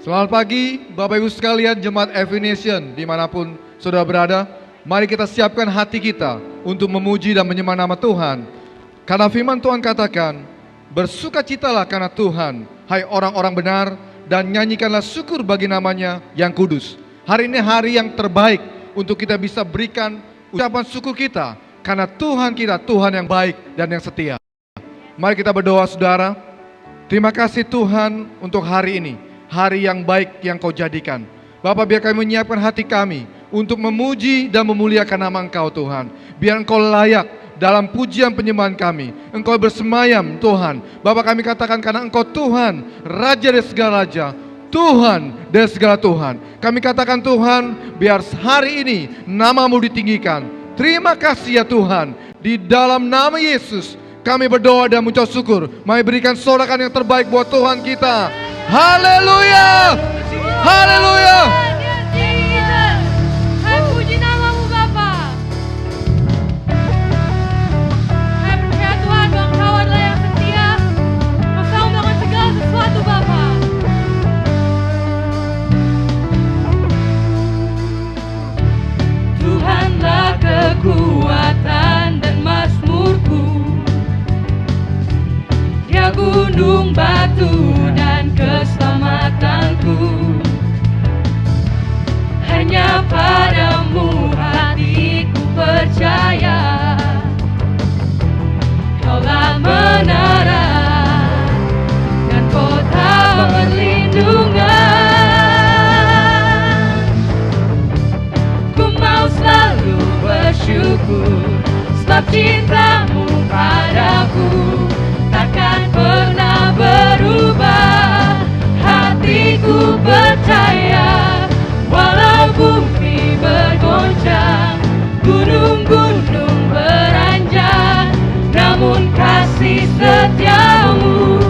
Selamat pagi Bapak Ibu sekalian Jemaat Every Nation dimanapun saudara berada. Mari kita siapkan hati kita untuk memuji dan menyembah nama Tuhan. Karena firman Tuhan katakan, bersukacitalah karena Tuhan, hai orang-orang benar, dan nyanyikanlah syukur bagi namanya yang kudus. Hari ini hari yang terbaik untuk kita bisa berikan ucapan syukur kita, karena Tuhan kita, Tuhan yang baik dan yang setia. Mari kita berdoa saudara. Terima kasih Tuhan untuk hari ini, hari yang baik yang Kau jadikan. Bapak, biar kami menyiapkan hati kami untuk memuji dan memuliakan nama Engkau Tuhan. Biar Engkau layak dalam pujian penyembahan kami. Engkau bersemayam Tuhan. Bapak, kami katakan karena Engkau Tuhan, Raja dari segala Raja, Tuhan dari segala Tuhan. Kami katakan Tuhan, biar hari ini nama-Mu ditinggikan. Terima kasih ya Tuhan. Di dalam nama Yesus kami berdoa dan mengucap syukur. Mari berikan sorakan yang terbaik buat Tuhan kita. Haleluya! Haleluya! Hai puji nama-Mu Bapa. Hai percaya Tuhan bahwa Engkau adalah yang setia. Engkau selalu melakukan segala sesuatu Bapa. Tuhanlah kekuatan dan mazmurku, Dia gunung batu dan keselamatanku. Hanya padamu hatiku percaya, Kaulah menara dan kota perlindungan. Ku mau selalu bersyukur sebab cinta-Mu padaku takkan pernah berubah. Hatiku percaya, walau bumi bergoncang, gunung-gunung beranjak, namun kasih setia-Mu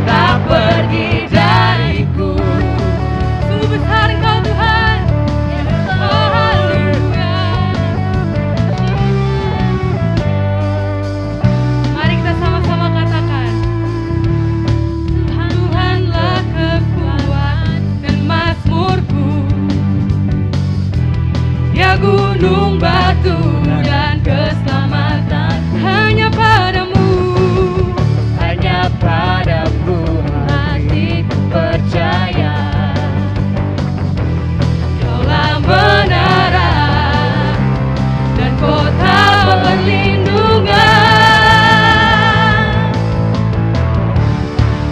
tak pergi dariku. Sungguh besar Engkau Tuhan. Oh, haleluya. Mari kita sama-sama katakan, Tuhanlah kekuatan dan mazmurku, Dia gunung batu dan keselamatan. Hanya padamu hatiku percaya, Kaulah menara dan kota perlindungan.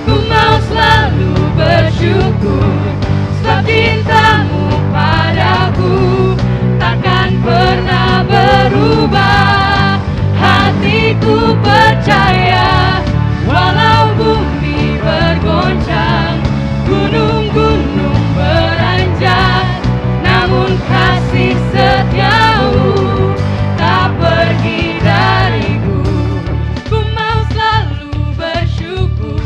Ku mau selalu bersyukur sebab cinta-Mu padaku takkan pernah berubah. Hatiku percaya, walau bumi bergoncang, gunung-gunung beranjak, namun kasih setia-Mu tak pergi dariku. Ku mau selalu bersyukur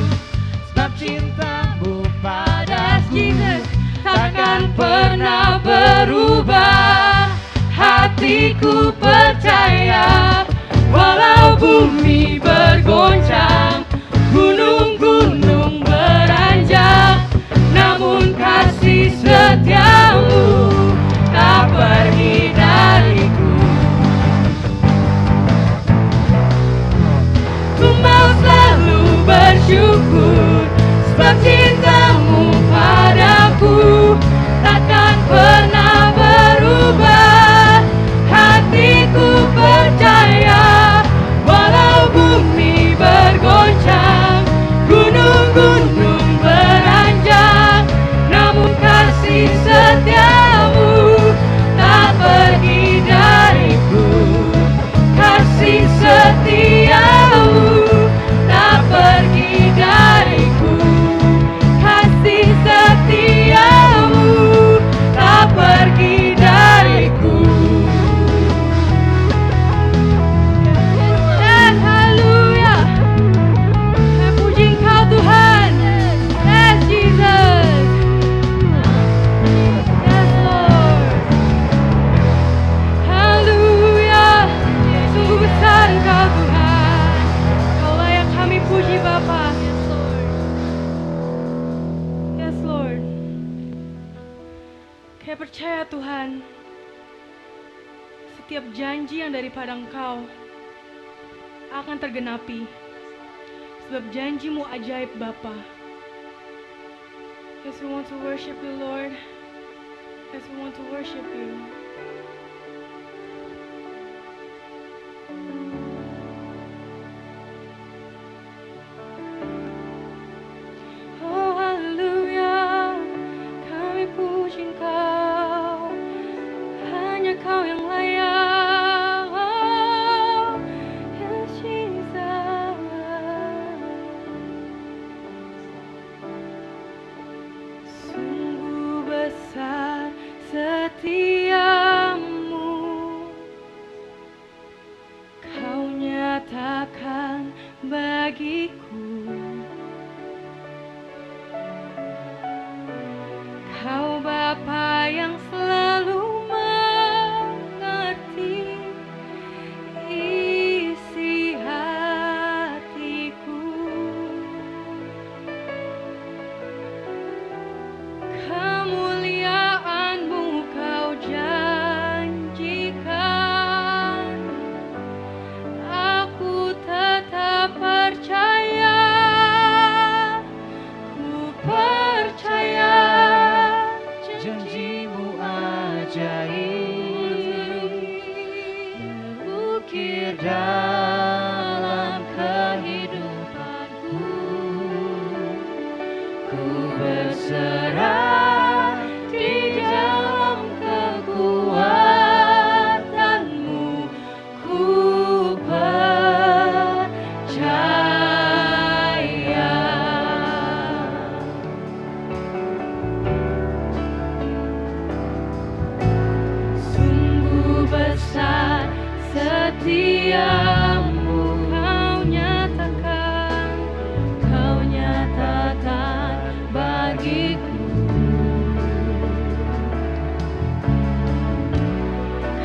sebab cinta-Mu pada Jesus takkan pernah berubah. Hatiku percaya, walau bumi bergoncang, gunung-gunung beranjak, namun kasih setia-Mu tak pergi dariku. Ku mau selalu bersyukur sebab cinta-Mu padaku takkan pernah berubah. Hatiku percaya, walau bumi bergoncang, Kami percaya Tuhan, setiap janji yang daripada Engkau akan tergenapi. Sebab janji-Mu ajaib Bapa. Yes, we want to worship you, Lord. Yes, we want to worship you. Oh, haleluya, kami puji Engkau. Hanya Kau yang layak. Oh, yes, Jesus. Sungguh besar setiamu, Kau nyatakan bagiku. Kau Bapa yang selalu mengerti isi hatiku. Kemuliaan-Mu Kau janjikan, aku tetap percaya, ku percaya Janji-Mu ajaib terukir dalam kehidupanku. Ku berserah di dalam kekuatan-Mu. Ku percaya. Sungguh besar setiamu, Kau nyatakan bagiku.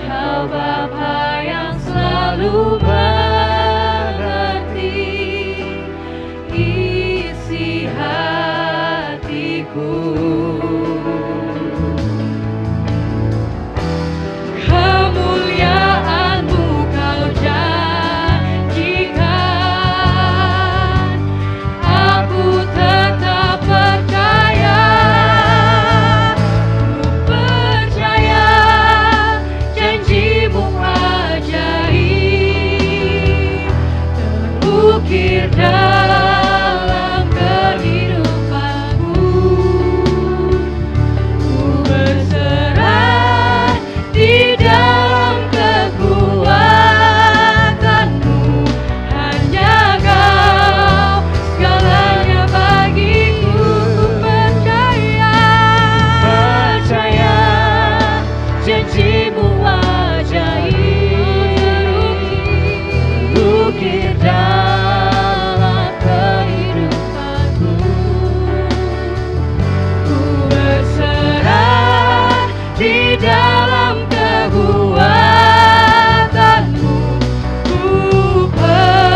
Kau Bapa yang selalu mengerti isi hatiku. Kemuliaan-Mu Kau janjikan, aku tetap percaya, ku percaya janji-Mu ajaib terukir dalam kehidupanku. Ku berserah di dalam kekuatan-Mu. Hanya Kau segalanya bagiku. Ku percaya janji-Mu ajaib terukir dalam kehidupanku. Ku berserah di dalam kekuatan-Mu. Ku percaya.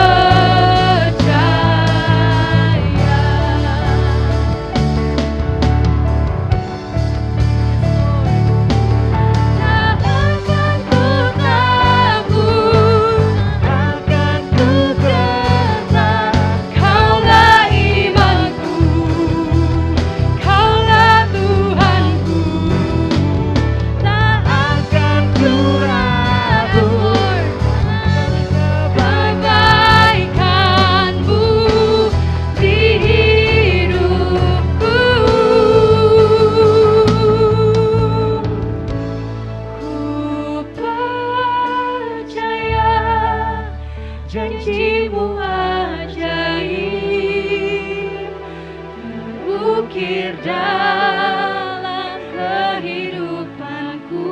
Takkan ku takut, takkan ku gentar. Kaulah imanku, Kaulah Tuhanku. Tak akan ku ragu kebaikan-Mu di hidupku. Ku percaya janji-Mu ajaib terukir dalam kehidupanku.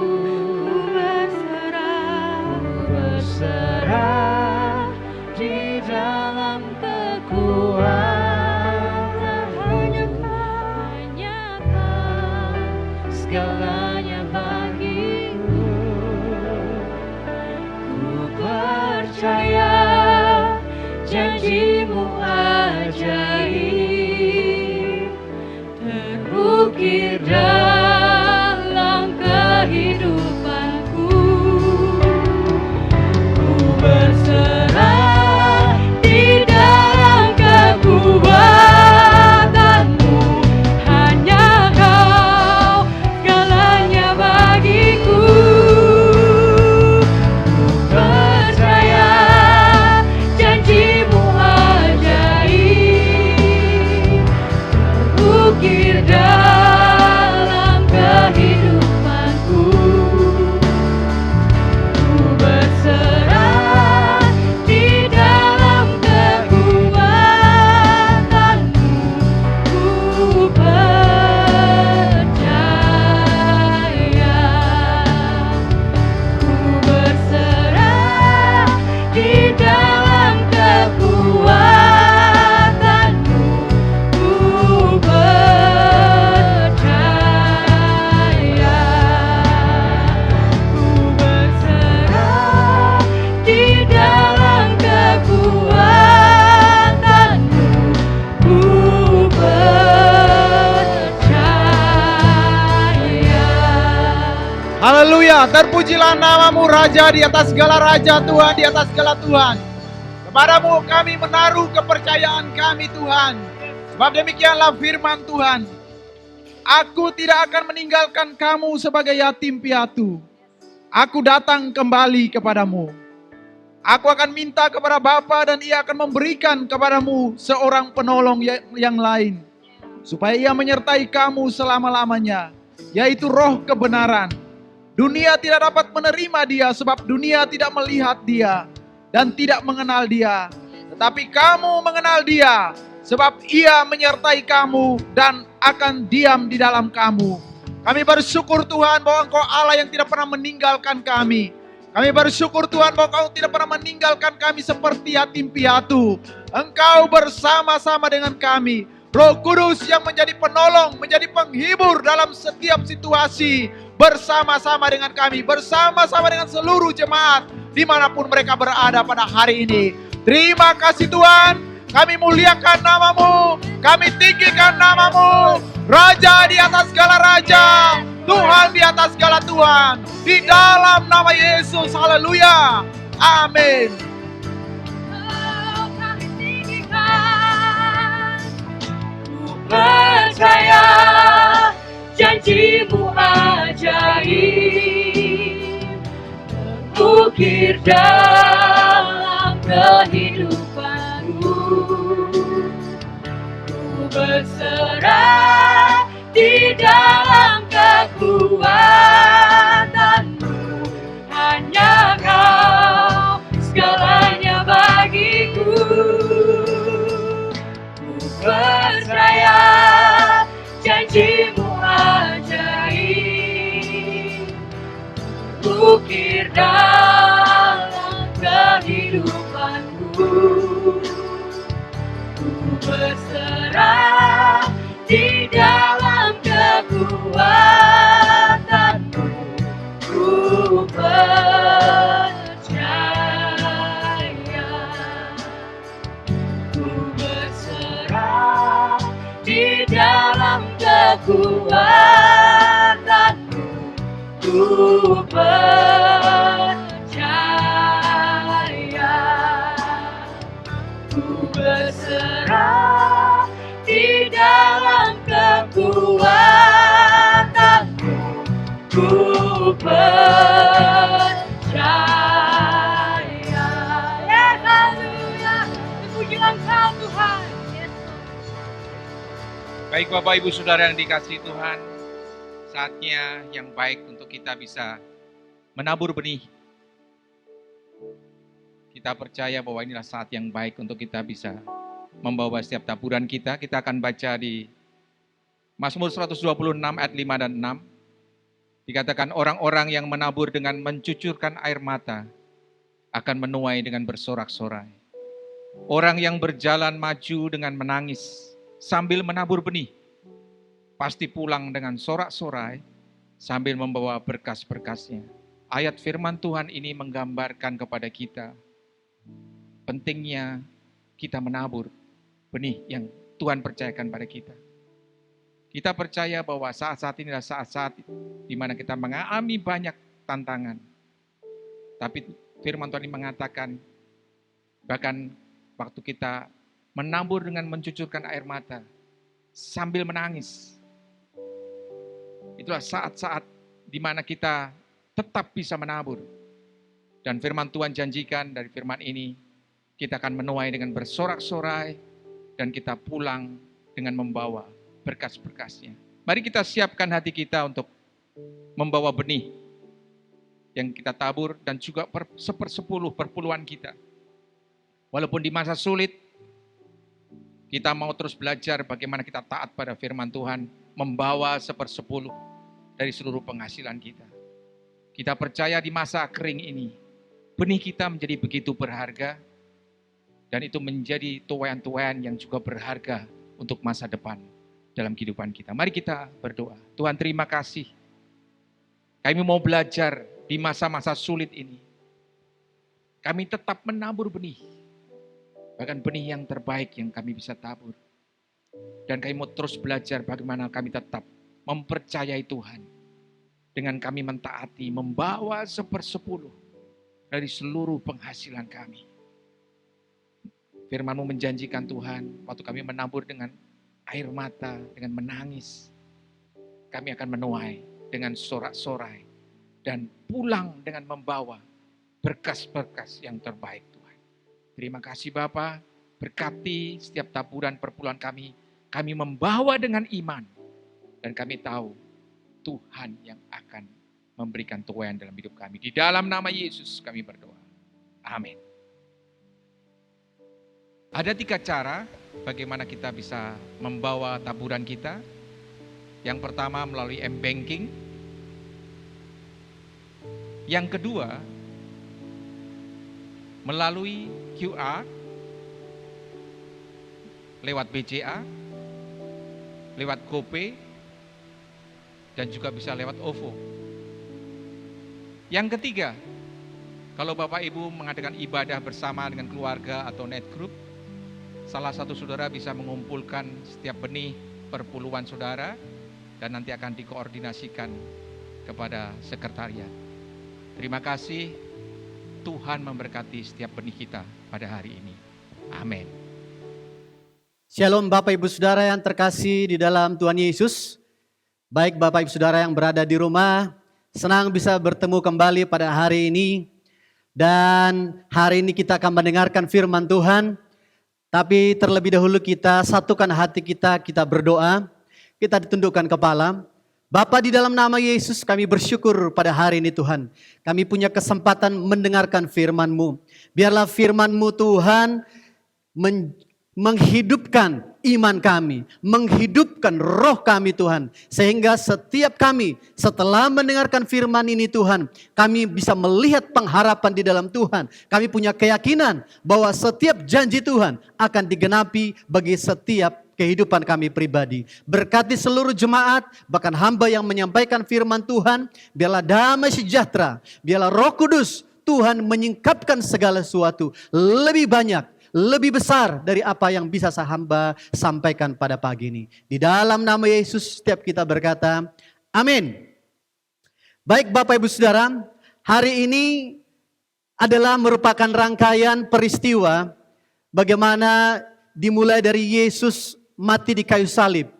Berserah di dalam kekuatan. Hanya Kau segalanya bagiku. Ku percaya janji-Mu ajaib terukir dalam Haleluya, terpujilah namamu Raja di atas segala Raja, Tuhan di atas segala Tuhan. Kepadamu kami menaruh kepercayaan kami Tuhan. Sebab demikianlah firman Tuhan. Aku tidak akan meninggalkan kamu sebagai yatim piatu. Aku datang kembali kepadamu. Aku akan minta kepada Bapa dan Ia akan memberikan kepadamu seorang penolong yang lain. Supaya Ia menyertai kamu selama-lamanya. Yaitu roh kebenaran. Dunia tidak dapat menerima dia sebab dunia tidak melihat dia dan tidak mengenal dia. Tetapi kamu mengenal dia sebab Ia menyertai kamu dan akan diam di dalam kamu. Kami bersyukur Tuhan bahwa Engkau Allah yang tidak pernah meninggalkan kami. Kami bersyukur Tuhan bahwa Engkau tidak pernah meninggalkan kami seperti yatim piatu. Engkau bersama-sama dengan kami. Roh Kudus yang menjadi penolong, menjadi penghibur dalam setiap situasi. Bersama-sama dengan kami, bersama-sama dengan seluruh jemaat dimanapun mereka berada pada hari ini. Terima kasih Tuhan, kami muliakan namamu, kami tinggikan namamu. Raja di atas segala Raja, Tuhan di atas segala Tuhan. Di dalam nama Yesus, haleluya, amin. Kami tinggikan, ku percaya janjimu ajaib, terukir dalam kehidupanku. Ku berserah di dalam kekuatanmu, hanya Kau segalanya bagiku. Ku percaya janjimu ajaib, terukir dalam kehidupanku. Ku berserah di dalam kekuatanmu. Ku percaya, ku berserah di dalam kekuatanmu. Ku percaya, ku berserah di dalam kekuatanmu. Ku percaya. Ya, haleluya. Terpujilah Engkau Tuhan. Yes. Baik Bapak Ibu Saudara yang dikasihi Tuhan, saatnya yang baik untuk kita bisa menabur benih. Kita percaya bahwa inilah saat yang baik untuk kita bisa membawa setiap taburan kita. Kita akan baca di Mazmur 126 ayat 5 dan 6. Dikatakan orang-orang yang menabur dengan mencucurkan air mata akan menuai dengan bersorak-sorai. Orang yang berjalan maju dengan menangis sambil menabur benih pasti pulang dengan sorak-sorai sambil membawa berkas-berkasnya. Ayat firman Tuhan ini menggambarkan kepada kita pentingnya kita menabur benih yang Tuhan percayakan pada kita. Kita percaya bahwa saat-saat ini adalah saat-saat di mana kita mengalami banyak tantangan. Tapi firman Tuhan ini mengatakan, bahkan waktu kita menabur dengan mencucurkan air mata, sambil menangis, itulah saat-saat di mana kita tetap bisa menabur. Dan firman Tuhan janjikan dari firman ini, kita akan menuai dengan bersorak-sorai, dan kita pulang dengan membawa berkas-berkasnya. Mari kita siapkan hati kita untuk membawa benih yang kita tabur dan juga sepersepuluh perpuluhan kita. Walaupun di masa sulit, kita mau terus belajar bagaimana kita taat pada firman Tuhan, membawa sepersepuluh dari seluruh penghasilan kita. Kita percaya di masa kering ini, benih kita menjadi begitu berharga, dan itu menjadi tuaian-tuaian yang juga berharga untuk masa depan dalam kehidupan kita. Mari kita berdoa. Tuhan, terima kasih. Kami mau belajar di masa-masa sulit ini. Kami tetap menabur benih. Bahkan benih yang terbaik yang kami bisa tabur. Dan kami mau terus belajar bagaimana kami tetap mempercayai Tuhan. dengan kami mentaati, membawa 1/10 dari seluruh penghasilan kami. Firman-Mu menjanjikan Tuhan, waktu kami menabur dengan air mata, dengan menangis, kami akan menuai dengan sorak-sorai dan pulang dengan membawa berkas-berkas yang terbaik Tuhan. Terima kasih Bapa, berkati setiap taburan perpuluhan kami membawa dengan iman, dan kami tahu Tuhan yang akan memberikan tuaian dalam hidup kami. Di dalam nama Yesus kami berdoa. Amin. Ada 3 cara bagaimana kita bisa membawa taburan kita. Yang pertama melalui M-Banking. Yang kedua melalui QR, lewat BCA, lewat GoPay, dan juga bisa lewat OVO. Yang ketiga, kalau Bapak Ibu mengadakan ibadah bersama dengan keluarga atau net group, salah satu saudara bisa mengumpulkan setiap benih perpuluhan saudara dan nanti akan dikoordinasikan kepada sekretariat. Terima kasih, Tuhan memberkati setiap benih kita pada hari ini. Amin. Shalom Bapak Ibu Saudara yang terkasih di dalam Tuhan Yesus. Baik Bapak Ibu Saudara yang berada di rumah, senang bisa bertemu kembali pada hari ini. Dan hari ini kita akan mendengarkan firman Tuhan. Tapi terlebih dahulu kita satukan hati kita, kita berdoa, kita ditundukkan kepala. Bapa, di dalam nama Yesus kami bersyukur pada hari ini Tuhan. Kami punya kesempatan mendengarkan firman-Mu. Biarlah firman-Mu Tuhan menghidupkan iman kami, menghidupkan roh kami Tuhan. Sehingga setiap kami setelah mendengarkan firman ini Tuhan, kami bisa melihat pengharapan di dalam Tuhan. Kami punya keyakinan bahwa setiap janji Tuhan akan digenapi bagi setiap kehidupan kami pribadi. Berkati seluruh jemaat, bahkan hamba yang menyampaikan firman Tuhan, biarlah damai sejahtera, biarlah Roh Kudus Tuhan menyingkapkan segala sesuatu lebih banyak, lebih besar dari apa yang bisa hamba sampaikan pada pagi ini. Di dalam nama Yesus setiap kita berkata, amin. Baik Bapak Ibu Saudara, hari ini adalah merupakan rangkaian peristiwa bagaimana dimulai dari Yesus mati di kayu salib.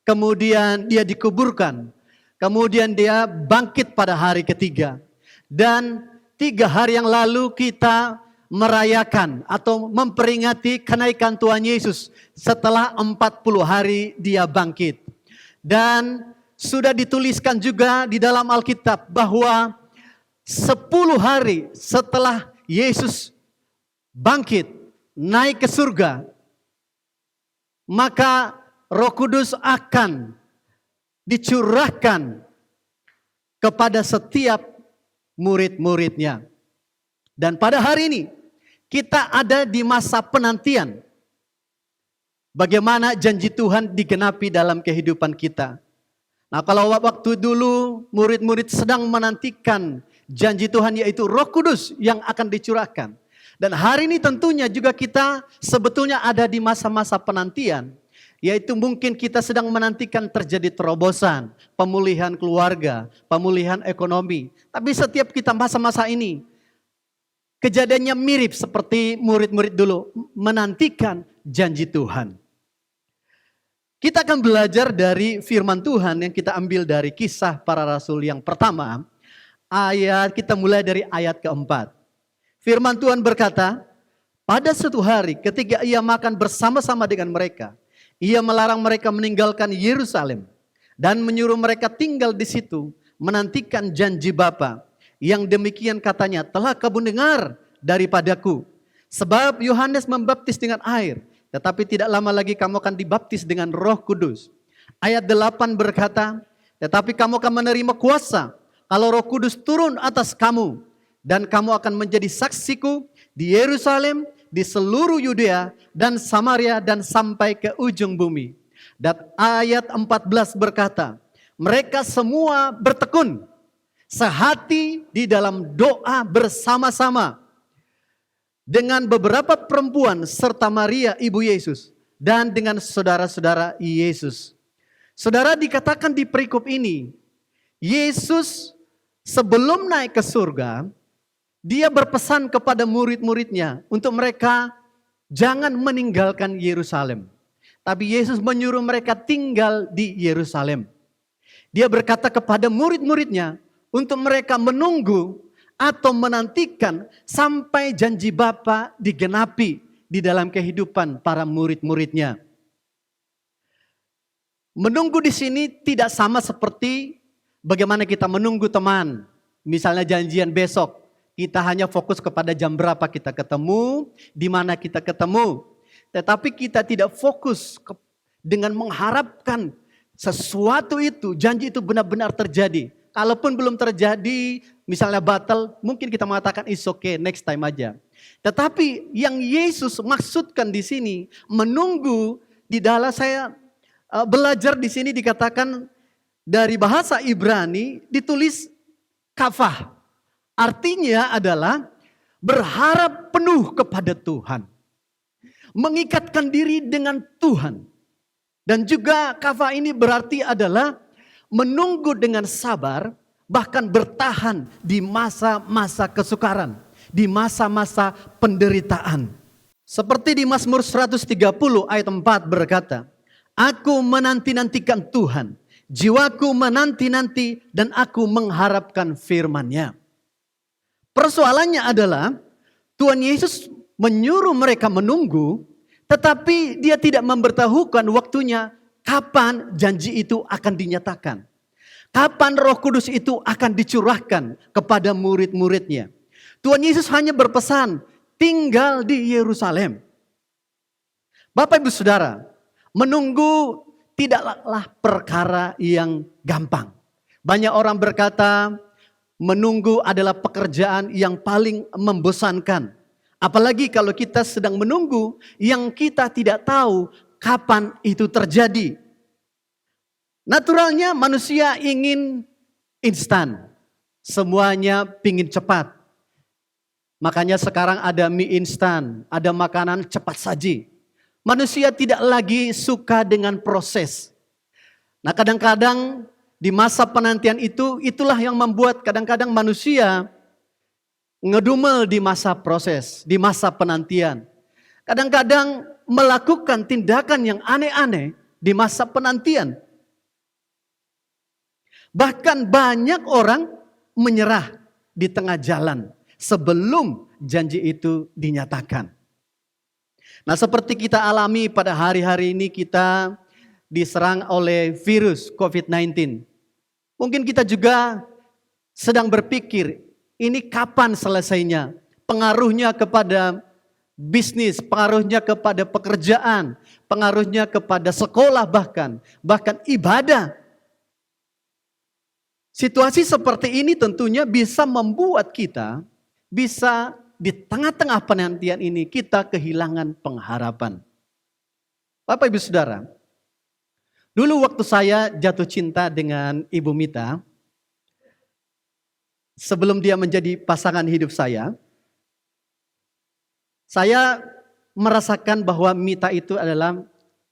Kemudian dia dikuburkan. Kemudian dia bangkit pada hari ketiga. Dan 3 hari yang lalu kita merayakan atau memperingati kenaikan Tuhan Yesus setelah 40 hari dia bangkit. Dan sudah dituliskan juga di dalam Alkitab bahwa 10 hari setelah Yesus bangkit, naik ke surga, maka Roh Kudus akan dicurahkan kepada setiap murid-muridnya. Dan pada hari ini kita ada di masa penantian. Bagaimana janji Tuhan digenapi dalam kehidupan kita. Nah, kalau waktu dulu murid-murid sedang menantikan janji Tuhan, yaitu Roh Kudus yang akan dicurahkan. Dan hari ini tentunya juga kita sebetulnya ada di masa-masa penantian. Yaitu mungkin kita sedang menantikan terjadi terobosan, pemulihan keluarga, pemulihan ekonomi. Tapi setiap kita masa-masa ini, kejadiannya mirip seperti murid-murid dulu menantikan janji Tuhan. Kita akan belajar dari firman Tuhan yang kita ambil dari Kisah Para Rasul yang pertama. Kita mulai dari ayat keempat. Firman Tuhan berkata, pada suatu hari ketika ia makan bersama-sama dengan mereka, ia melarang mereka meninggalkan Yerusalem dan menyuruh mereka tinggal di situ menantikan janji Bapa. Yang demikian katanya, telah kamu dengar daripadaku. Sebab Yohanes membaptis dengan air, tetapi tidak lama lagi kamu akan dibaptis dengan Roh Kudus. Ayat 8 berkata, tetapi kamu akan menerima kuasa kalau Roh Kudus turun atas kamu. Dan kamu akan menjadi saksiku di Yerusalem, di seluruh Yudea dan Samaria dan sampai ke ujung bumi. Dan ayat 14 berkata, mereka semua bertekun sehati di dalam doa bersama-sama dengan beberapa perempuan serta Maria ibu Yesus dan dengan saudara-saudara Yesus. Saudara, dikatakan di perikop ini, Yesus sebelum naik ke surga, dia berpesan kepada murid-muridnya untuk mereka jangan meninggalkan Yerusalem. Tapi Yesus menyuruh mereka tinggal di Yerusalem. Dia berkata kepada murid-muridnya untuk mereka menunggu atau menantikan sampai janji Bapa digenapi di dalam kehidupan para murid-muridnya. Menunggu di sini tidak sama seperti bagaimana kita menunggu teman. Misalnya janjian besok, kita hanya fokus kepada jam berapa kita ketemu, di mana kita ketemu. Tetapi kita tidak fokus dengan mengharapkan sesuatu itu, janji itu benar-benar terjadi. Kalaupun belum terjadi, misalnya batal, mungkin kita mengatakan it's okay, next time aja. Tetapi yang Yesus maksudkan di sini, menunggu di dalam saya belajar di sini dikatakan dari bahasa Ibrani ditulis kafah. Artinya adalah berharap penuh kepada Tuhan. Mengikatkan diri dengan Tuhan. Dan juga kafah ini berarti adalah menunggu dengan sabar, bahkan bertahan di masa-masa kesukaran, di masa-masa penderitaan. Seperti di Mazmur 130 ayat 4 berkata, aku menanti-nantikan Tuhan, jiwaku menanti-nanti dan aku mengharapkan firman-Nya. Persoalannya adalah Tuhan Yesus menyuruh mereka menunggu, tetapi dia tidak memberitahukan waktunya kapan janji itu akan dinyatakan. Kapan Roh Kudus itu akan dicurahkan kepada murid-muridnya. Tuhan Yesus hanya berpesan, tinggal di Yerusalem. Bapak Ibu Saudara, menunggu tidaklah perkara yang gampang. Banyak orang berkata, menunggu adalah pekerjaan yang paling membosankan. Apalagi kalau kita sedang menunggu yang kita tidak tahu kapan itu terjadi. Naturalnya manusia ingin instan. Semuanya pingin cepat. Makanya sekarang ada mie instan, ada makanan cepat saji. Manusia tidak lagi suka dengan proses. Nah kadang-kadang di masa penantian itu, itulah yang membuat kadang-kadang manusia ngedumel di masa proses, di masa penantian. Kadang-kadang melakukan tindakan yang aneh-aneh di masa penantian. Bahkan banyak orang menyerah di tengah jalan sebelum janji itu dinyatakan. Nah seperti kita alami pada hari-hari ini kita diserang oleh virus COVID-19. Mungkin kita juga sedang berpikir, ini kapan selesainya? Pengaruhnya kepada bisnis, pengaruhnya kepada pekerjaan, pengaruhnya kepada sekolah bahkan ibadah. Situasi seperti ini tentunya bisa membuat kita, bisa di tengah-tengah penantian ini kita kehilangan pengharapan. Bapak Ibu Saudara, dulu waktu saya jatuh cinta dengan Ibu Mita, sebelum dia menjadi pasangan hidup saya merasakan bahwa Mita itu adalah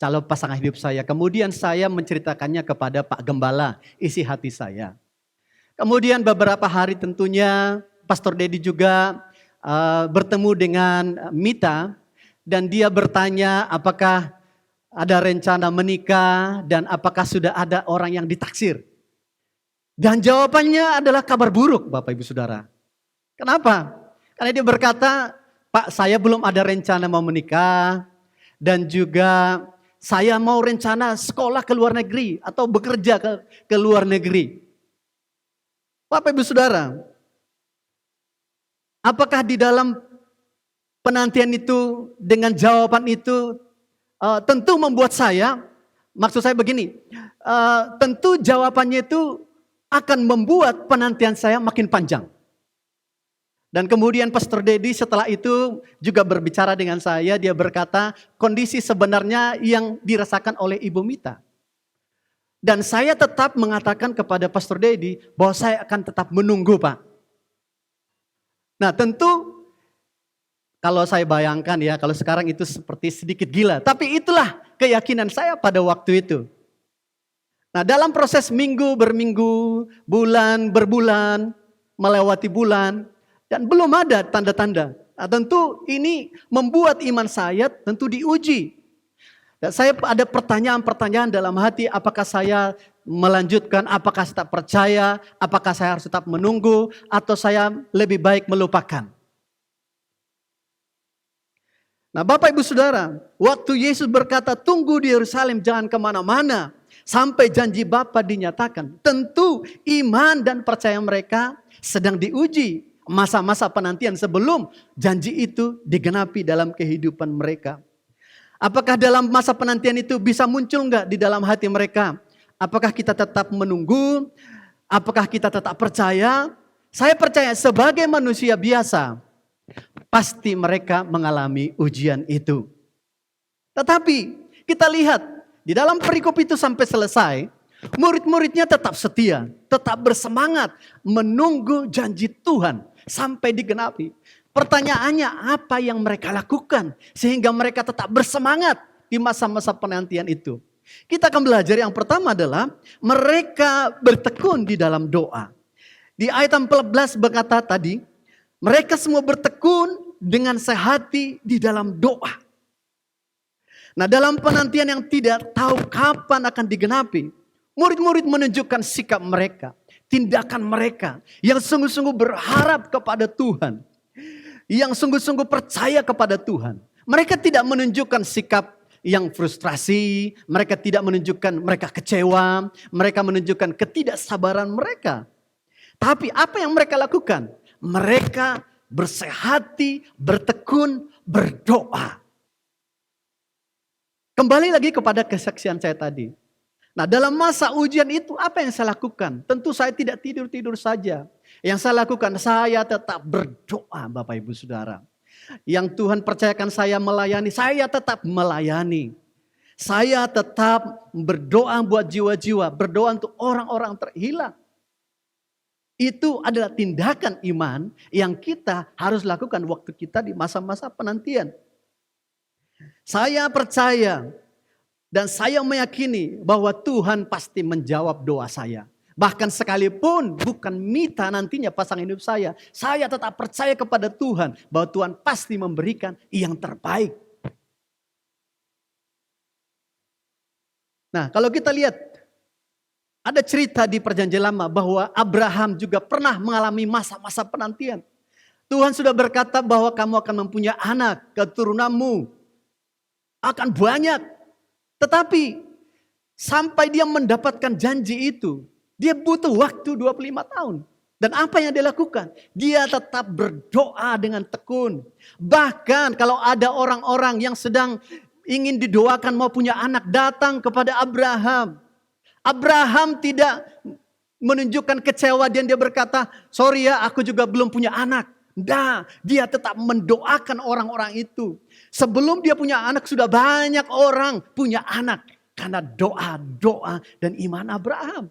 calon pasangan hidup saya. Kemudian saya menceritakannya kepada Pak Gembala, isi hati saya. Kemudian beberapa hari tentunya Pastor Dedi juga bertemu dengan Mita dan dia bertanya apakah ada rencana menikah dan apakah sudah ada orang yang ditaksir. Dan jawabannya adalah kabar buruk Bapak Ibu Saudara. Kenapa? Karena dia berkata, Pak saya belum ada rencana mau menikah dan juga saya mau rencana sekolah ke luar negeri atau bekerja ke luar negeri. Bapak Ibu Saudara, apakah di dalam penantian itu dengan jawaban itu tentu membuat saya, maksud saya begini, tentu jawabannya itu akan membuat penantian saya makin panjang. Dan kemudian Pastor Dedi setelah itu juga berbicara dengan saya, dia berkata kondisi sebenarnya yang dirasakan oleh Ibu Mita. Dan saya tetap mengatakan kepada Pastor Dedi bahwa saya akan tetap menunggu Pak. Nah tentu kalau saya bayangkan ya, kalau sekarang itu seperti sedikit gila. Tapi itulah keyakinan saya pada waktu itu. Nah, dalam proses minggu berminggu, bulan berbulan, melewati bulan, dan belum ada tanda-tanda. Nah, tentu ini membuat iman saya tentu diuji. Dan saya ada pertanyaan-pertanyaan dalam hati, apakah saya melanjutkan, apakah saya tetap percaya, apakah saya harus tetap menunggu, atau saya lebih baik melupakan. Nah, Bapak Ibu Saudara, waktu Yesus berkata, tunggu di Yerusalem, jangan kemana-mana, sampai janji Bapa dinyatakan. Tentu iman dan percaya mereka sedang diuji. Masa-masa penantian sebelum janji itu digenapi dalam kehidupan mereka. Apakah dalam masa penantian itu bisa muncul enggak di dalam hati mereka? Apakah kita tetap menunggu? Apakah kita tetap percaya? Saya percaya sebagai manusia biasa, pasti mereka mengalami ujian itu. Tetapi kita lihat di dalam perikop itu sampai selesai, murid-muridnya tetap setia, tetap bersemangat menunggu janji Tuhan sampai digenapi. Pertanyaannya, apa yang mereka lakukan sehingga mereka tetap bersemangat di masa-masa penantian itu? Kita akan belajar yang pertama adalah mereka bertekun di dalam doa. Di ayat 14 berkata tadi, mereka semua bertekun dengan sehati di dalam doa. Nah, dalam penantian yang tidak tahu kapan akan digenapi, murid-murid menunjukkan sikap mereka, tindakan mereka yang sungguh-sungguh berharap kepada Tuhan, yang sungguh-sungguh percaya kepada Tuhan. Mereka tidak menunjukkan sikap yang frustrasi, mereka tidak menunjukkan mereka kecewa, mereka menunjukkan ketidaksabaran mereka. Tapi apa yang mereka lakukan? Mereka bersehati, bertekun, berdoa. Kembali lagi kepada kesaksian saya tadi. Nah, dalam masa ujian itu apa yang saya lakukan? Tentu saya tidak tidur-tidur saja. Yang saya lakukan, saya tetap berdoa, Bapak Ibu Saudara. Yang Tuhan percayakan saya melayani, saya tetap melayani. Saya tetap berdoa buat jiwa-jiwa, berdoa untuk orang-orang terhilang. Itu adalah tindakan iman yang kita harus lakukan waktu kita di masa-masa penantian. Saya percaya dan saya meyakini bahwa Tuhan pasti menjawab doa saya. Bahkan sekalipun bukan Mita nantinya pasangan hidup saya tetap percaya kepada Tuhan bahwa Tuhan pasti memberikan yang terbaik. Nah, kalau kita lihat ada cerita di Perjanjian Lama bahwa Abraham juga pernah mengalami masa-masa penantian. Tuhan sudah berkata bahwa kamu akan mempunyai anak, keturunanmu akan banyak. Tetapi sampai dia mendapatkan janji itu, dia butuh waktu 25 tahun. Dan apa yang dia lakukan? Dia tetap berdoa dengan tekun. Bahkan kalau ada orang-orang yang sedang ingin didoakan mau punya anak, datang kepada Abraham. Abraham tidak menunjukkan kecewa dan dia berkata, sorry ya aku juga belum punya anak. Nah, dia tetap mendoakan orang-orang itu. Sebelum dia punya anak sudah banyak orang punya anak. Karena doa dan iman Abraham.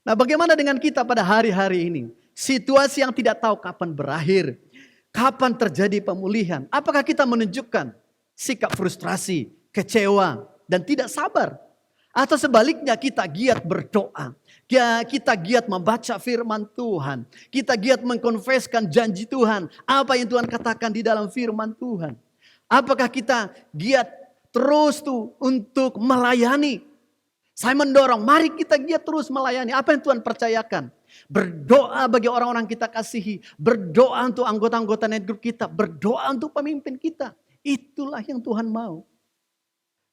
Nah, bagaimana dengan kita pada hari-hari ini? Situasi yang tidak tahu kapan berakhir. Kapan terjadi pemulihan? Apakah kita menunjukkan sikap frustrasi, kecewa, dan tidak sabar? Atau sebaliknya kita giat berdoa. Kita giat membaca firman Tuhan. Kita giat mengkonfeskan janji Tuhan. Apa yang Tuhan katakan di dalam firman Tuhan. Apakah kita giat terus untuk melayani? Saya mendorong, mari kita giat terus melayani. Apa yang Tuhan percayakan? Berdoa bagi orang-orang kita kasihi. Berdoa untuk anggota-anggota netgroup kita. Berdoa untuk pemimpin kita. Itulah yang Tuhan mau.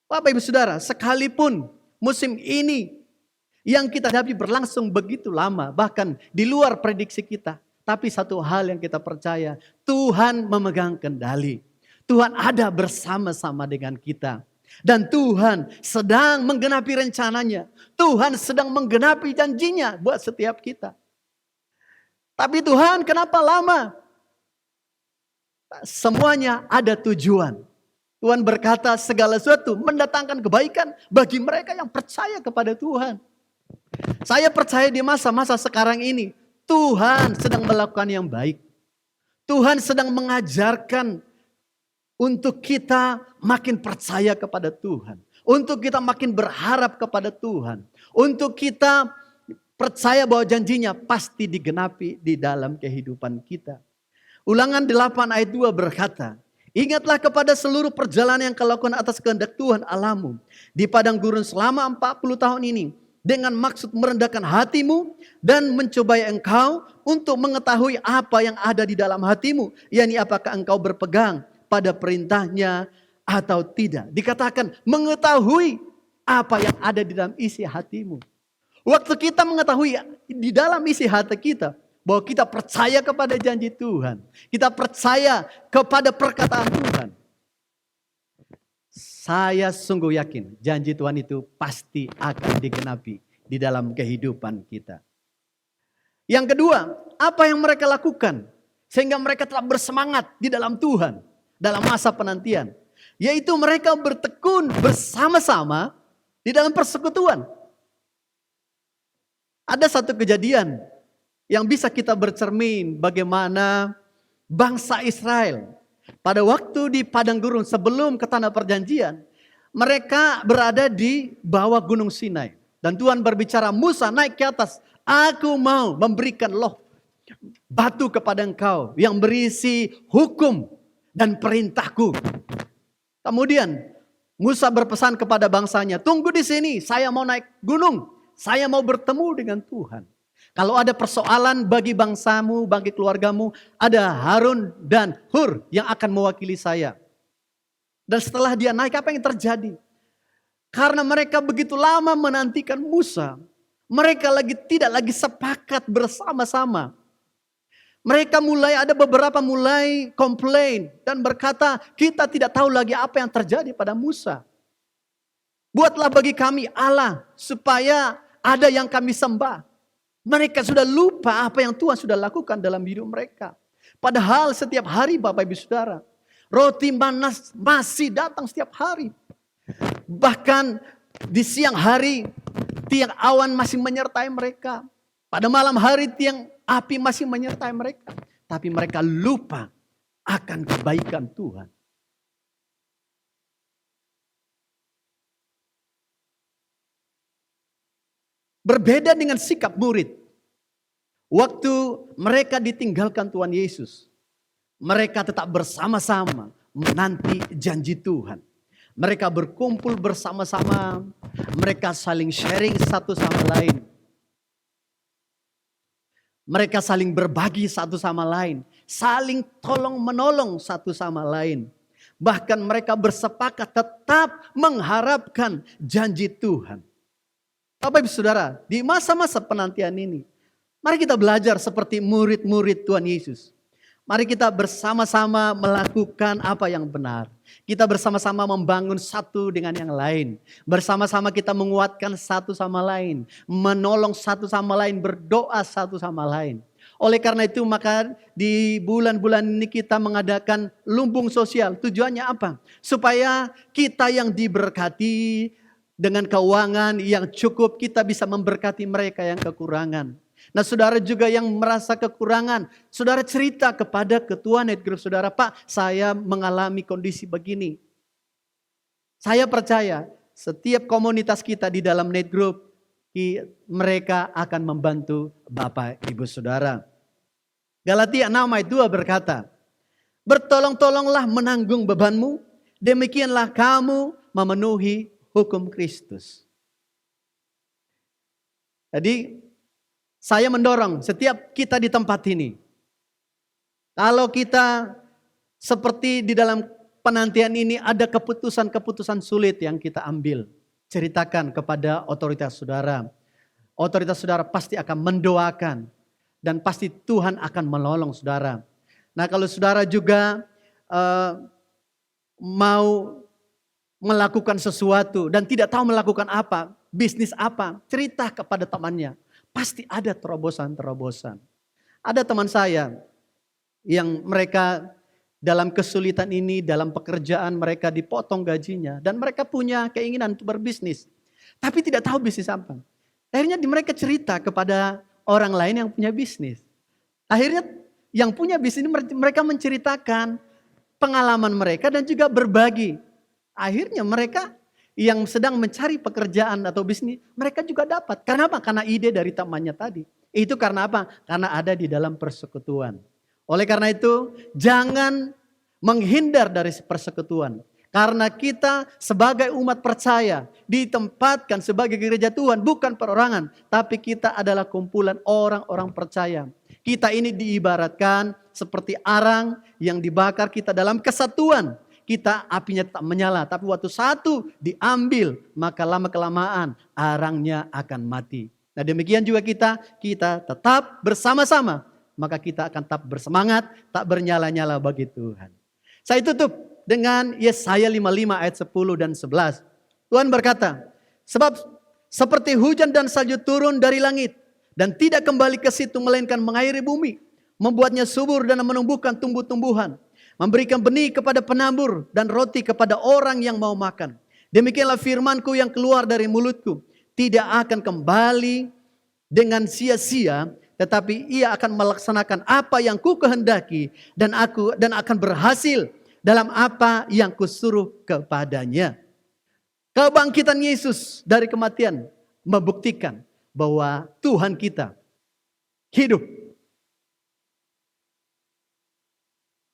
Bapak Ibu Saudara, sekalipun musim ini yang kita hadapi berlangsung begitu lama, bahkan di luar prediksi kita. Tapi satu hal yang kita percaya, Tuhan memegang kendali. Tuhan ada bersama-sama dengan kita. Dan Tuhan sedang menggenapi rencananya. Tuhan sedang menggenapi janjinya buat setiap kita. Tapi Tuhan kenapa lama? Semuanya ada tujuan. Tuhan berkata segala sesuatu mendatangkan kebaikan bagi mereka yang percaya kepada Tuhan. Saya percaya di masa-masa sekarang ini Tuhan sedang melakukan yang baik. Tuhan sedang mengajarkan untuk kita makin percaya kepada Tuhan. Untuk kita makin berharap kepada Tuhan. Untuk kita percaya bahwa janjinya pasti digenapi di dalam kehidupan kita. Ulangan 8 ayat 2 berkata, ingatlah kepada seluruh perjalanan yang kau lakukan atas kehendak Tuhan Allahmu di padang gurun selama 40 tahun ini, dengan maksud merendahkan hatimu dan mencobai engkau untuk mengetahui apa yang ada di dalam hatimu, yakni apakah engkau berpegang pada perintahnya atau tidak. Dikatakan mengetahui apa yang ada di dalam isi hatimu. Waktu kita mengetahui di dalam isi hati kita bahwa kita percaya kepada janji Tuhan, kita percaya kepada perkataan Tuhan, saya sungguh yakin janji Tuhan itu pasti akan digenapi di dalam kehidupan kita. Yang kedua, apa yang mereka lakukan sehingga mereka tetap bersemangat di dalam Tuhan dalam masa penantian, yaitu mereka bertekun bersama-sama di dalam persekutuan. Ada satu kejadian yang bisa kita bercermin bagaimana bangsa Israel pada waktu di padang gurun sebelum ke tanah perjanjian, mereka berada di bawah gunung Sinai. Dan Tuhan berbicara, Musa naik ke atas, aku mau memberikan loh batu kepada engkau yang berisi hukum dan perintahku. Kemudian Musa berpesan kepada bangsanya, tunggu di sini, saya mau naik gunung. Saya mau bertemu dengan Tuhan. Kalau ada persoalan bagi bangsamu, bagi keluargamu, ada Harun dan Hur yang akan mewakili saya. Dan setelah dia naik, apa yang terjadi? Karena mereka begitu lama menantikan Musa, mereka tidak lagi sepakat bersama-sama. Mereka ada beberapa mulai komplain dan berkata, kita tidak tahu lagi apa yang terjadi pada Musa. Buatlah bagi kami Allah supaya ada yang kami sembah. Mereka sudah lupa apa yang Tuhan sudah lakukan dalam hidup mereka. Padahal setiap hari Bapak Ibu Saudara, roti manas masih datang setiap hari. Bahkan di siang hari tiang awan masih menyertai mereka. Pada malam hari tiang api masih menyertai mereka. Tapi mereka lupa akan kebaikan Tuhan. Berbeda dengan sikap murid. Waktu mereka ditinggalkan Tuhan Yesus, mereka tetap bersama-sama menanti janji Tuhan. Mereka berkumpul bersama-sama, mereka saling sharing satu sama lain. Mereka saling berbagi satu sama lain, saling tolong menolong satu sama lain. Bahkan mereka bersepakat tetap mengharapkan janji Tuhan. Bapak Ibu Saudara, di masa-masa penantian ini, mari kita belajar seperti murid-murid Tuhan Yesus. Mari kita bersama-sama melakukan apa yang benar. Kita bersama-sama membangun satu dengan yang lain. Bersama-sama kita menguatkan satu sama lain. Menolong satu sama lain, berdoa satu sama lain. Oleh karena itu maka di bulan-bulan ini kita mengadakan lumbung sosial. Tujuannya apa? Supaya kita yang diberkati dengan keuangan yang cukup, kita bisa memberkati mereka yang kekurangan. Nah saudara juga yang merasa kekurangan, saudara cerita kepada ketua Net Group saudara, Pak saya mengalami kondisi begini. Saya percaya setiap komunitas kita di dalam Net Group, mereka akan membantu Bapak Ibu Saudara. Galatia 6 ayat 2 berkata, bertolong-tolonglah menanggung bebanmu, demikianlah kamu memenuhi hukum Kristus. Jadi saya mendorong setiap kita di tempat ini, kalau kita seperti di dalam penantian ini ada keputusan-keputusan sulit yang kita ambil, ceritakan kepada otoritas saudara. Otoritas saudara pasti akan mendoakan dan pasti Tuhan akan menolong saudara. Nah kalau saudara juga mau melakukan sesuatu dan tidak tahu melakukan apa, bisnis apa, cerita kepada temannya. Pasti ada terobosan-terobosan. Ada teman saya yang mereka dalam kesulitan ini, dalam pekerjaan mereka dipotong gajinya. Dan mereka punya keinginan untuk berbisnis. Tapi tidak tahu bisnis apa. Akhirnya mereka cerita kepada orang lain yang punya bisnis. Akhirnya yang punya bisnis ini mereka menceritakan pengalaman mereka dan juga berbagi. Akhirnya mereka yang sedang mencari pekerjaan atau bisnis, mereka juga dapat. Karena apa? Karena ide dari temannya tadi. Itu karena apa? Karena ada di dalam persekutuan. Oleh karena itu, jangan menghindar dari persekutuan. Karena kita sebagai umat percaya ditempatkan sebagai gereja Tuhan, bukan perorangan, tapi kita adalah kumpulan orang-orang percaya. Kita ini diibaratkan seperti arang yang dibakar kita dalam kesatuan. Kita apinya tak menyala, tapi waktu satu diambil, maka lama-kelamaan arangnya akan mati. Nah demikian juga kita tetap bersama-sama, maka kita akan tetap bersemangat, tak bernyala-nyala bagi Tuhan. Saya tutup dengan Yesaya 55 ayat 10 dan 11. Tuhan berkata, sebab seperti hujan dan salju turun dari langit dan tidak kembali ke situ melainkan mengairi bumi, membuatnya subur dan menumbuhkan tumbuh-tumbuhan, memberikan benih kepada penabur dan roti kepada orang yang mau makan. Demikianlah firmanku yang keluar dari mulutku, tidak akan kembali dengan sia-sia, tetapi ia akan melaksanakan apa yang ku kehendaki dan akan berhasil dalam apa yang kusuruh kepadanya. Kebangkitan Yesus dari kematian membuktikan bahwa Tuhan kita hidup.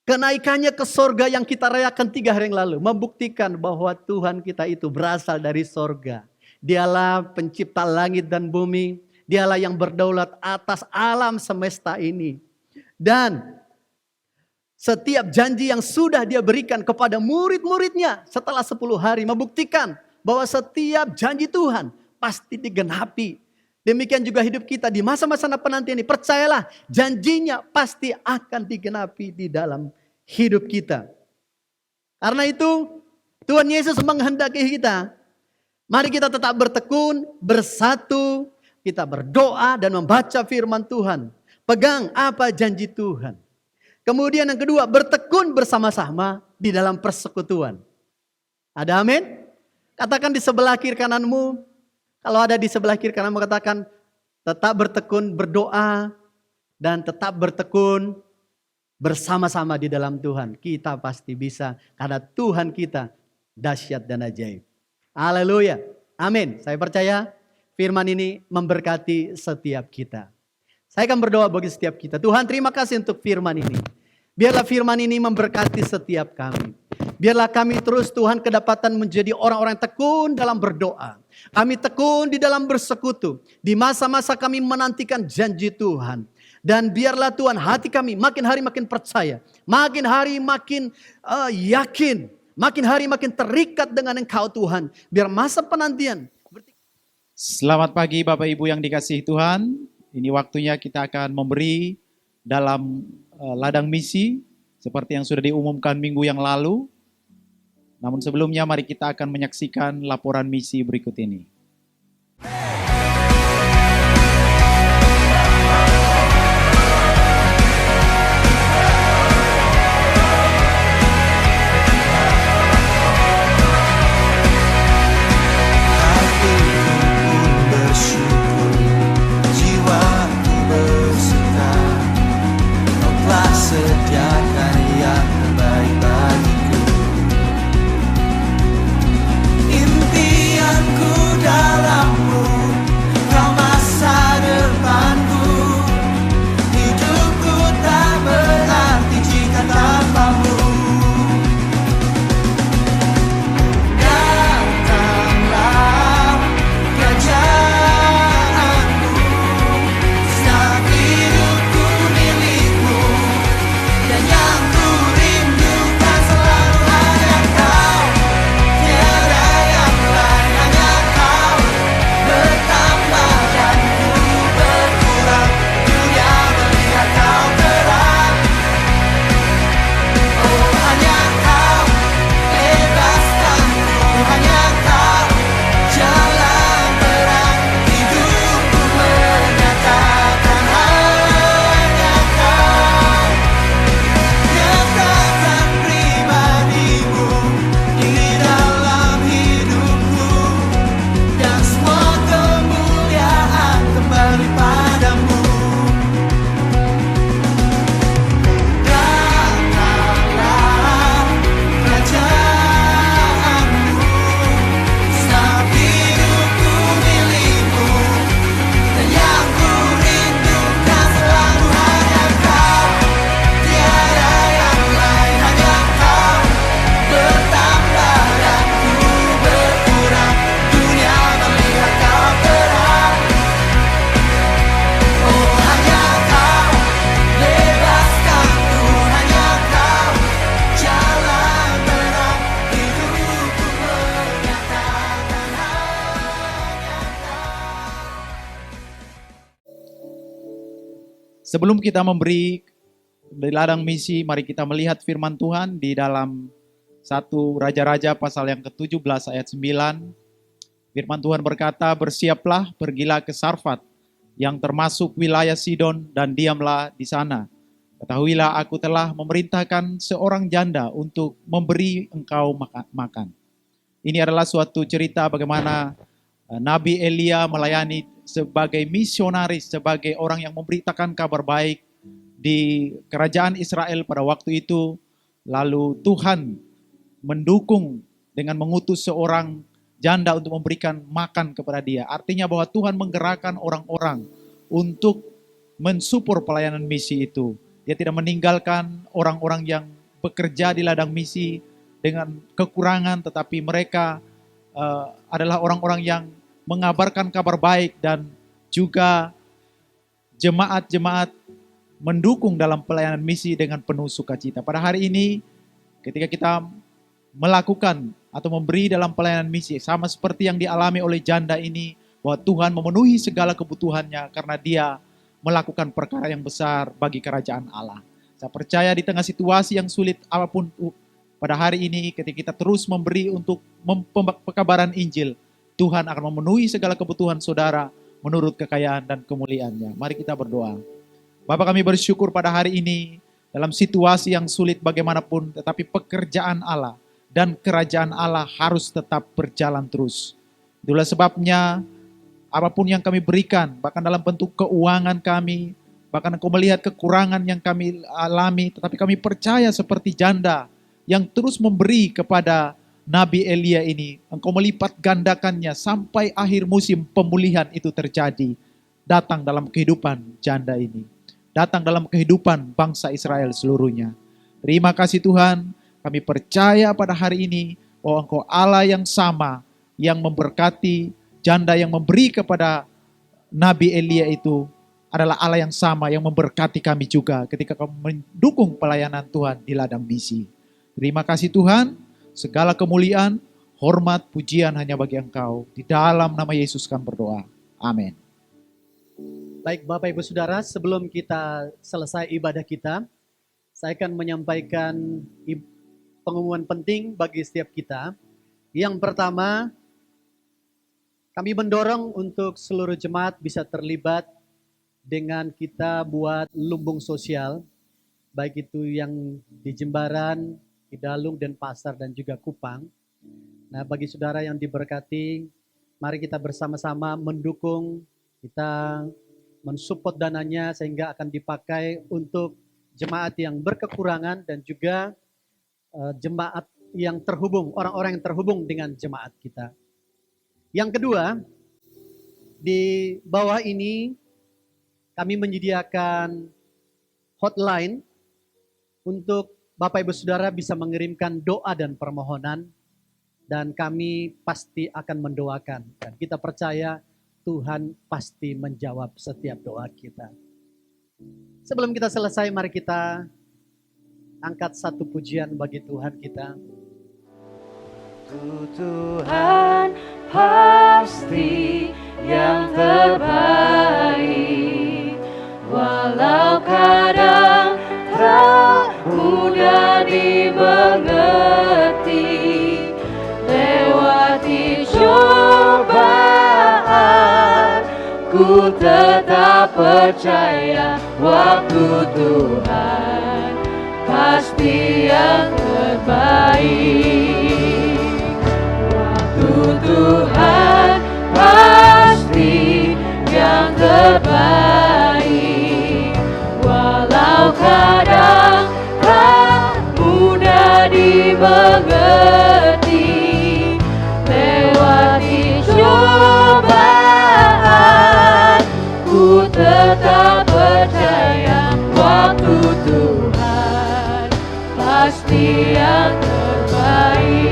Kenaikannya ke sorga yang kita rayakan 3 hari yang lalu membuktikan bahwa Tuhan kita itu berasal dari sorga. Dialah pencipta langit dan bumi. Dialah yang berdaulat atas alam semesta ini. Dan setiap janji yang sudah dia berikan kepada murid-muridnya setelah 10 hari membuktikan bahwa setiap janji Tuhan pasti digenapi. Demikian juga hidup kita di masa-masa penantian ini. Percayalah, janjinya pasti akan digenapi di dalam hidup kita. Karena itu Tuhan Yesus menghendaki kita, mari kita tetap bertekun, bersatu, kita berdoa dan membaca firman Tuhan. Pegang apa janji Tuhan. Kemudian yang kedua, bertekun bersama-sama di dalam persekutuan. Ada amin? Katakan di sebelah kiri kananmu. Kalau ada di sebelah kiri kananmu, katakan tetap bertekun, berdoa, dan tetap bertekun bersama-sama di dalam Tuhan. Kita pasti bisa karena Tuhan kita dahsyat dan ajaib. Haleluya. Amin. Saya percaya firman ini memberkati setiap kita. Saya akan berdoa bagi setiap kita. Tuhan, terima kasih untuk firman ini. Biarlah firman ini memberkati setiap kami. Biarlah kami terus Tuhan kedapatan menjadi orang-orang yang tekun dalam berdoa. Kami tekun di dalam bersekutu. Di masa-masa kami menantikan janji Tuhan. Dan biarlah Tuhan hati kami makin hari makin percaya. Makin hari makin yakin. Makin hari makin terikat dengan Engkau Tuhan. Biar masa penantian. Selamat pagi Bapak Ibu yang dikasihi Tuhan. Ini waktunya kita akan memberi dalam ladang misi. Seperti yang sudah diumumkan minggu yang lalu. Namun sebelumnya mari kita akan menyaksikan laporan misi berikut ini. Sediakan yang terbaik bagiku. Impianku Sebelum kita memberi di ladang misi, mari kita melihat firman Tuhan di dalam 1 Raja-Raja pasal yang ke-17 ayat 9. Firman Tuhan berkata, bersiaplah, pergilah ke Sarfat, yang termasuk wilayah Sidon, dan diamlah di sana. Ketahuilah aku telah memerintahkan seorang janda untuk memberi engkau makan. Ini adalah suatu cerita bagaimana Nabi Elia melayani sebagai misionaris, sebagai orang yang memberitakan kabar baik di kerajaan Israel pada waktu itu. Lalu Tuhan mendukung dengan mengutus seorang janda untuk memberikan makan kepada dia. Artinya bahwa Tuhan menggerakkan orang-orang untuk mensupport pelayanan misi itu. Dia tidak meninggalkan orang-orang yang bekerja di ladang misi dengan kekurangan, tetapi mereka adalah orang-orang yang mengabarkan kabar baik dan juga jemaat-jemaat mendukung dalam pelayanan misi dengan penuh sukacita. Pada hari ini, ketika kita melakukan atau memberi dalam pelayanan misi, sama seperti yang dialami oleh janda ini, bahwa Tuhan memenuhi segala kebutuhannya karena dia melakukan perkara yang besar bagi kerajaan Allah. Saya percaya di tengah situasi yang sulit apapun pada hari ini, ketika kita terus memberi untuk pekabaran Injil, Tuhan akan memenuhi segala kebutuhan saudara menurut kekayaan dan kemuliaannya. Mari kita berdoa. Bapa, kami bersyukur pada hari ini dalam situasi yang sulit bagaimanapun, tetapi pekerjaan Allah dan kerajaan Allah harus tetap berjalan terus. Itulah sebabnya apapun yang kami berikan, bahkan dalam bentuk keuangan kami, bahkan Engkau melihat kekurangan yang kami alami, tetapi kami percaya seperti janda yang terus memberi kepada Nabi Elia ini, Engkau melipat gandakannya sampai akhir musim pemulihan itu terjadi. Datang dalam kehidupan janda ini, datang dalam kehidupan bangsa Israel seluruhnya. Terima kasih Tuhan, kami percaya pada hari ini bahwa Engkau Allah yang sama, yang memberkati janda yang memberi kepada Nabi Elia itu adalah Allah yang sama yang memberkati kami juga ketika kami mendukung pelayanan Tuhan di ladang misi. Terima kasih Tuhan, segala kemuliaan, hormat, pujian hanya bagi Engkau. Di dalam nama Yesus kami berdoa. Amin. Baik Bapak Ibu Saudara, sebelum kita selesai ibadah kita, saya akan menyampaikan pengumuman penting bagi setiap kita. Yang pertama, kami mendorong untuk seluruh jemaat bisa terlibat dengan kita buat lumbung sosial, baik itu yang di Jembaran, Idalung, Denpasar, dan juga Kupang. Nah, bagi saudara yang diberkati, mari kita bersama-sama mendukung, kita mensupport dananya sehingga akan dipakai untuk jemaat yang berkekurangan dan juga jemaat yang terhubung, orang-orang yang terhubung dengan jemaat kita. Yang kedua, di bawah ini kami menyediakan hotline untuk Bapak Ibu Saudara bisa mengirimkan doa dan permohonan, dan kami pasti akan mendoakan. Dan kita percaya Tuhan pasti menjawab setiap doa kita. Sebelum kita selesai, mari kita angkat satu pujian bagi Tuhan kita. Tuhan pasti yang terbaik, walau kadang tak mudah dimengerti, lewati cobaan, ku tetap percaya waktu Tuhan pasti yang terbaik. Tuhan pasti yang terbaik, walau kadang tak mudah dimengerti, lewati cobaan, ku tetap percaya waktu Tuhan pasti yang terbaik.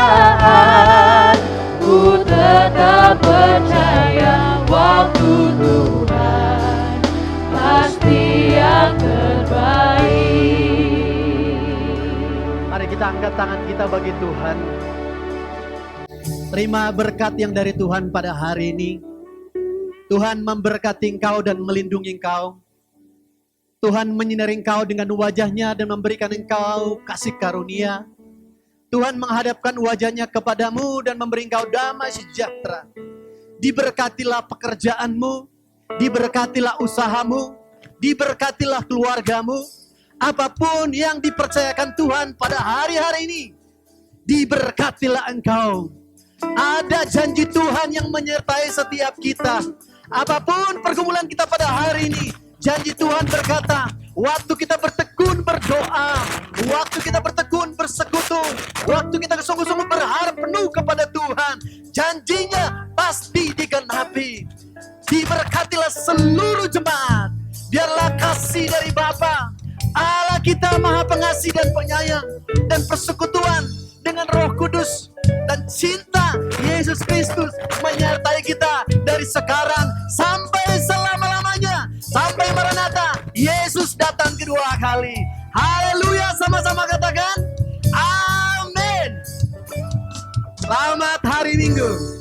Cobaan, ku tetap percaya waktu Tuhan pasti yang terbaik. Mari kita angkat tangan kita bagi Tuhan. Terima berkat yang dari Tuhan pada hari ini. Tuhan memberkati engkau dan melindungi engkau. Tuhan menyinari engkau dengan wajahnya dan memberikan engkau kasih karunia. Tuhan menghadapkan wajahnya kepadamu dan memberi engkau damai sejahtera. Diberkatilah pekerjaanmu, diberkatilah usahamu, diberkatilah keluargamu. Apapun yang dipercayakan Tuhan pada hari-hari ini, diberkatilah engkau. Ada janji Tuhan yang menyertai setiap kita. Apapun pergumulan kita pada hari ini, janji Tuhan berkata, waktu kita bertekun berdoa, waktu kita bertekun bersekutu, waktu kita sungguh-sungguh berharap penuh kepada Tuhan, janjinya pasti digenapi. Diberkatilah seluruh jemaat. Biarlah kasih dari Bapa, Allah kita Maha Pengasih dan Penyayang, dan persekutuan dengan Roh Kudus dan cinta Yesus Kristus menyertai kita dari sekarang sampai selama-lamanya, sampai Maranatha Yesus datang kedua kali. Haleluya, sama-sama katakan amin. Selamat hari Minggu.